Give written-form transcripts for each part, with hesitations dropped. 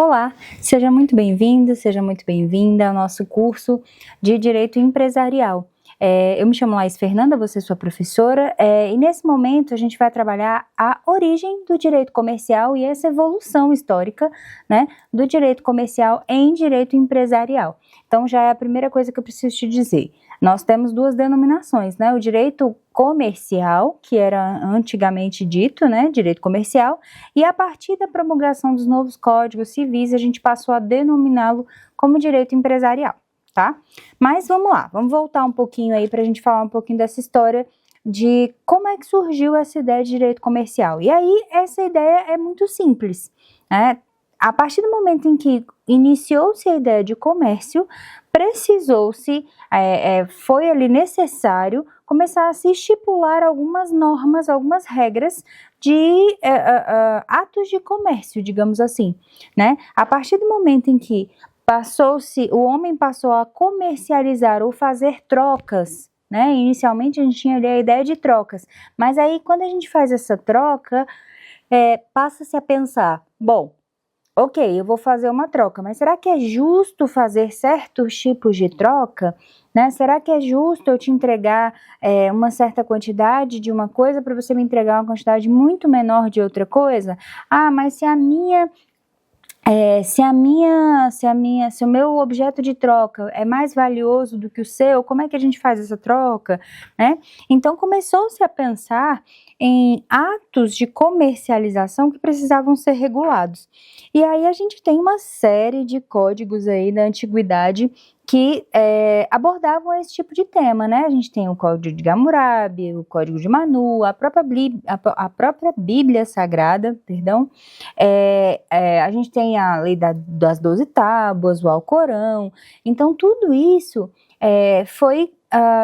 Olá, seja muito bem-vindo, seja muito bem-vinda ao nosso curso de Direito Empresarial. Eu me chamo Laís Fernanda, vou ser sua professora, e nesse momento a gente vai trabalhar a origem do direito comercial e essa evolução histórica, né, do direito comercial em direito empresarial. Então já é a primeira coisa que eu preciso te dizer. Nós temos duas denominações, né, o direito comercial, que era antigamente dito, né, direito comercial, e a partir da promulgação dos novos códigos civis, a gente passou a denominá-lo como direito empresarial, tá? Mas vamos lá, vamos voltar um pouquinho aí para a gente falar um pouquinho dessa história de como é que surgiu essa ideia de direito comercial. E aí, essa ideia é muito simples, né? A partir do momento em que iniciou-se a ideia de comércio, precisou-se, foi ali necessário começar a se estipular algumas normas, algumas regras de atos de comércio, digamos assim, né? A partir do momento em que o homem passou a comercializar ou fazer trocas, né? Inicialmente a gente tinha ali a ideia de trocas, mas aí quando a gente faz essa troca, passa-se a pensar, bom, ok, eu vou fazer uma troca, mas será que é justo fazer certos tipos de troca? Né? Será que é justo eu te entregar uma certa quantidade de uma coisa para você me entregar uma quantidade muito menor de outra coisa? Ah, mas se o meu objeto de troca é mais valioso do que o seu, como é que a gente faz essa troca, né? Então começou-se a pensar em atos de comercialização que precisavam ser regulados. E aí a gente tem uma série de códigos aí da antiguidade que abordavam esse tipo de tema, né? A gente tem o Código de Hammurabi, o Código de Manu, a própria Bíblia Sagrada, perdão. A gente tem a lei das 12 tábuas, o Alcorão. Então, tudo isso foi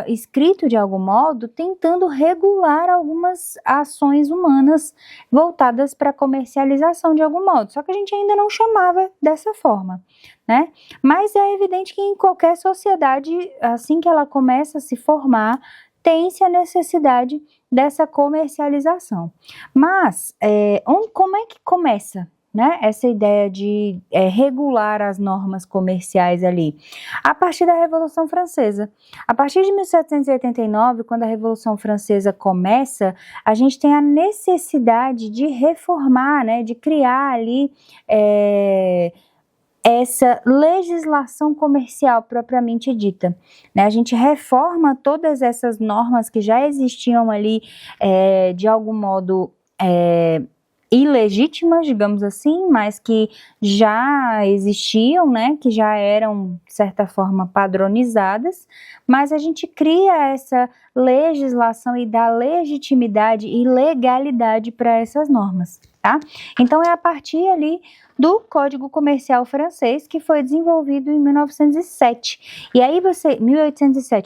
escrito de algum modo tentando regular algumas ações humanas voltadas para a comercialização de algum modo, só que a gente ainda não chamava dessa forma, né? Mas é evidente que em qualquer sociedade, assim que ela começa a se formar, tem-se a necessidade dessa comercialização. Mas como é que começa, né, essa ideia de regular as normas comerciais ali? A partir da Revolução Francesa. A partir de 1789, quando a Revolução Francesa começa, a gente tem a necessidade de reformar, né, de criar ali essa legislação comercial propriamente dita, né? A gente reforma todas essas normas que já existiam ali, de algum modo ilegítimas, digamos assim, mas que já existiam, né, que já eram, de certa forma, padronizadas, mas a gente cria essa legislação e dá legitimidade e legalidade para essas normas, tá? Então, é a partir ali do Código Comercial francês, que foi desenvolvido em 1807,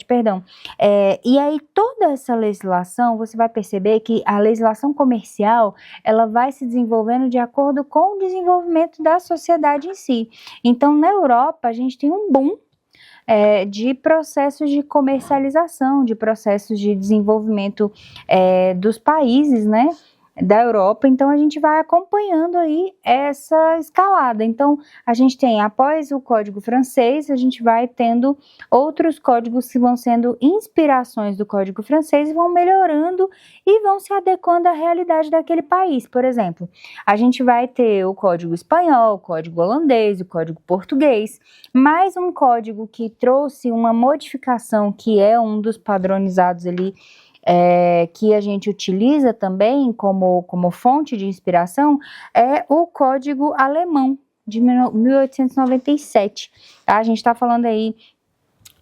perdão. E aí toda essa legislação, você vai perceber que a legislação comercial, ela vai se desenvolvendo de acordo com o desenvolvimento da sociedade em si. Então, na Europa, a gente tem um boom de processos de comercialização, de processos de desenvolvimento dos países, né, da Europa. Então a gente vai acompanhando aí essa escalada. Então a gente tem, após o Código Francês, a gente vai tendo outros códigos que vão sendo inspirações do Código Francês e vão melhorando e vão se adequando à realidade daquele país. Por exemplo, a gente vai ter o Código Espanhol, o Código Holandês, o Código Português, mais um código que trouxe uma modificação que é um dos padronizados ali, que a gente utiliza também como fonte de inspiração, é o Código Alemão de 1897. Tá? A gente está falando aí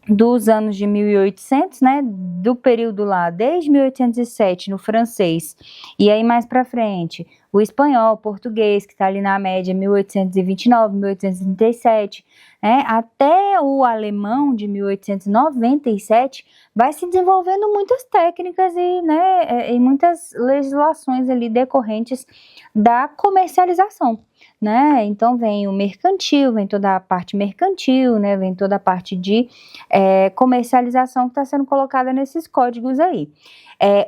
dos anos de 1800, né, do período lá, desde 1807 no francês, e aí mais para frente, o espanhol, o português, que está ali na média 1829, 1837, né, até o alemão de 1897, vai se desenvolvendo muitas técnicas e muitas legislações ali decorrentes da comercialização, né? Então vem o mercantil, vem toda a parte mercantil, né? Vem toda a parte de comercialização que está sendo colocada nesses códigos aí.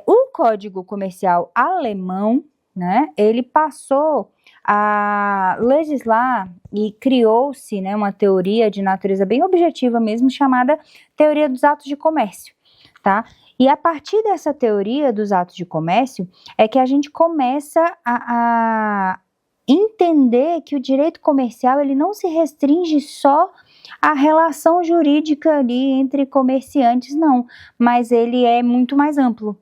O Código Comercial Alemão, né? Ele passou a legislar e criou-se, né, uma teoria de natureza bem objetiva mesmo, chamada teoria dos atos de comércio, tá? E a partir dessa teoria dos atos de comércio é que a gente começa a entender que o direito comercial ele não se restringe só à relação jurídica ali entre comerciantes, não, mas ele é muito mais amplo,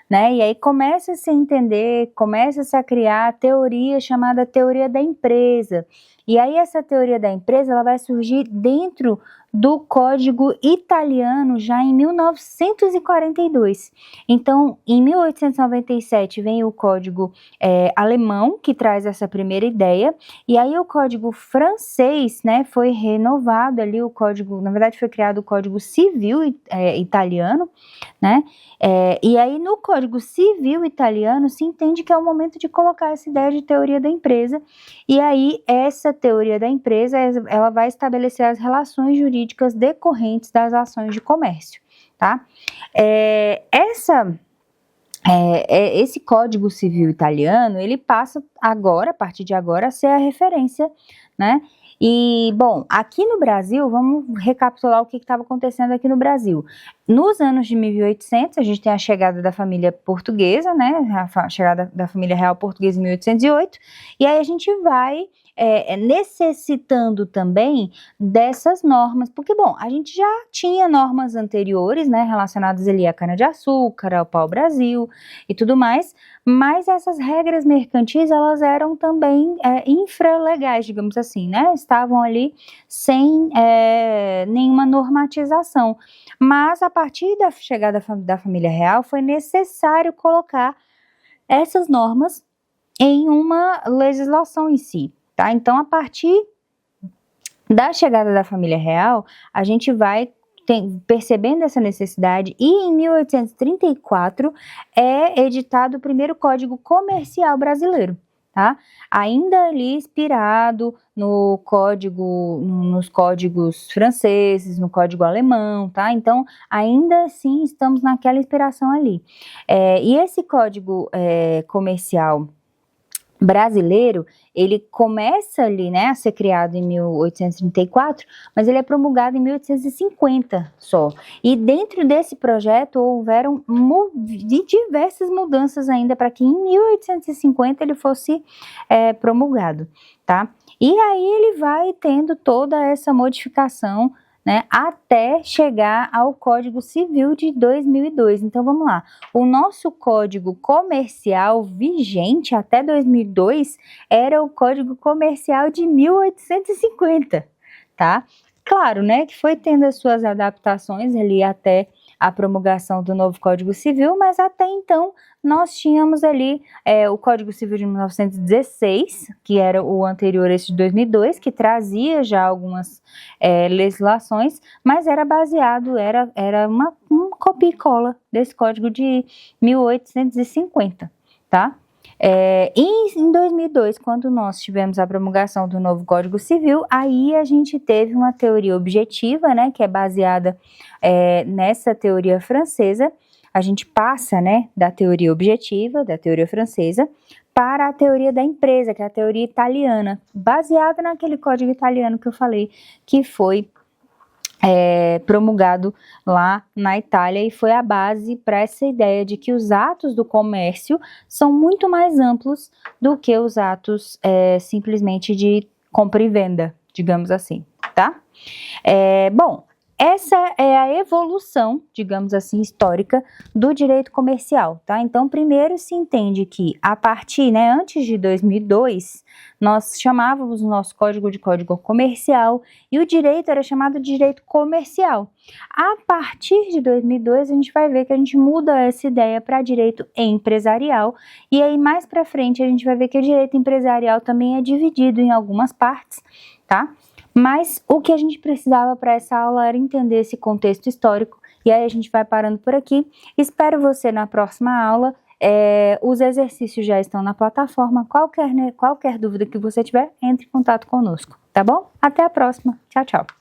né? E aí começa-se a entender, começa-se a criar a teoria chamada teoria da empresa. E aí essa teoria da empresa ela vai surgir dentro do Código Italiano já em 1942. Então, em 1897 vem o Código alemão, que traz essa primeira ideia, e aí o Código francês, né, foi renovado ali, o Código, na verdade foi criado o Código Civil italiano, né, e aí no Código Civil italiano se entende que é o momento de colocar essa ideia de teoria da empresa, e aí essa teoria da empresa, ela vai estabelecer as relações jurídicas decorrentes das ações de comércio, tá? Esse Código Civil italiano, ele passa agora, a partir de agora, a ser a referência, né? E, bom, aqui no Brasil, vamos recapitular o que estava acontecendo aqui no Brasil. Nos anos de 1800, a gente tem a chegada da família portuguesa, né, a chegada da família real portuguesa em 1808, e aí a gente vai necessitando também dessas normas, porque, bom, a gente já tinha normas anteriores, né, relacionadas ali à cana-de-açúcar, ao pau-brasil e tudo mais, mas essas regras mercantis, elas eram também infralegais, digamos assim, né, estavam ali sem nenhuma normatização, mas a partir da chegada da família real foi necessário colocar essas normas em uma legislação em si, tá? Então, a partir da chegada da família real, a gente vai percebendo essa necessidade, e em 1834 é editado o primeiro Código Comercial Brasileiro, tá? Ainda ali inspirado nos códigos franceses, no código alemão, tá? Então, ainda assim, estamos naquela inspiração ali. E esse Código Comercial brasileiro, ele começa ali, né, a ser criado em 1834, mas ele é promulgado em 1850 só. E dentro desse projeto houveram diversas mudanças ainda para que em 1850 ele fosse promulgado, tá? E aí ele vai tendo toda essa modificação, né, até chegar ao Código Civil de 2002. Então, vamos lá. O nosso Código Comercial vigente até 2002 era o Código Comercial de 1850, tá? Claro, né, que foi tendo as suas adaptações ali até a promulgação do novo Código Civil, mas até então nós tínhamos ali o Código Civil de 1916, que era o anterior a esse de 2002, que trazia já algumas legislações, mas era baseado, era um copia e cola desse Código de 1850, tá? E em 2002, quando nós tivemos a promulgação do novo Código Civil, aí a gente teve uma teoria objetiva, né, que é baseada nessa teoria francesa. A gente passa, né, da teoria objetiva, da teoria francesa, para a teoria da empresa, que é a teoria italiana, baseada naquele código italiano que eu falei, que foi promulgado lá na Itália, e foi a base para essa ideia de que os atos do comércio são muito mais amplos do que os atos simplesmente de compra e venda, digamos assim, tá? Bom, essa é a evolução, digamos assim, histórica do direito comercial, tá? Então, primeiro se entende que a partir, né, antes de 2002, nós chamávamos o nosso código de código comercial e o direito era chamado de direito comercial. A partir de 2002, a gente vai ver que a gente muda essa ideia para direito empresarial, e aí mais para frente a gente vai ver que o direito empresarial também é dividido em algumas partes, tá? Mas o que a gente precisava para essa aula era entender esse contexto histórico, e aí a gente vai parando por aqui. Espero você na próxima aula. Os exercícios já estão na plataforma. Qualquer dúvida que você tiver, entre em contato conosco, tá bom? Até a próxima. Tchau, tchau.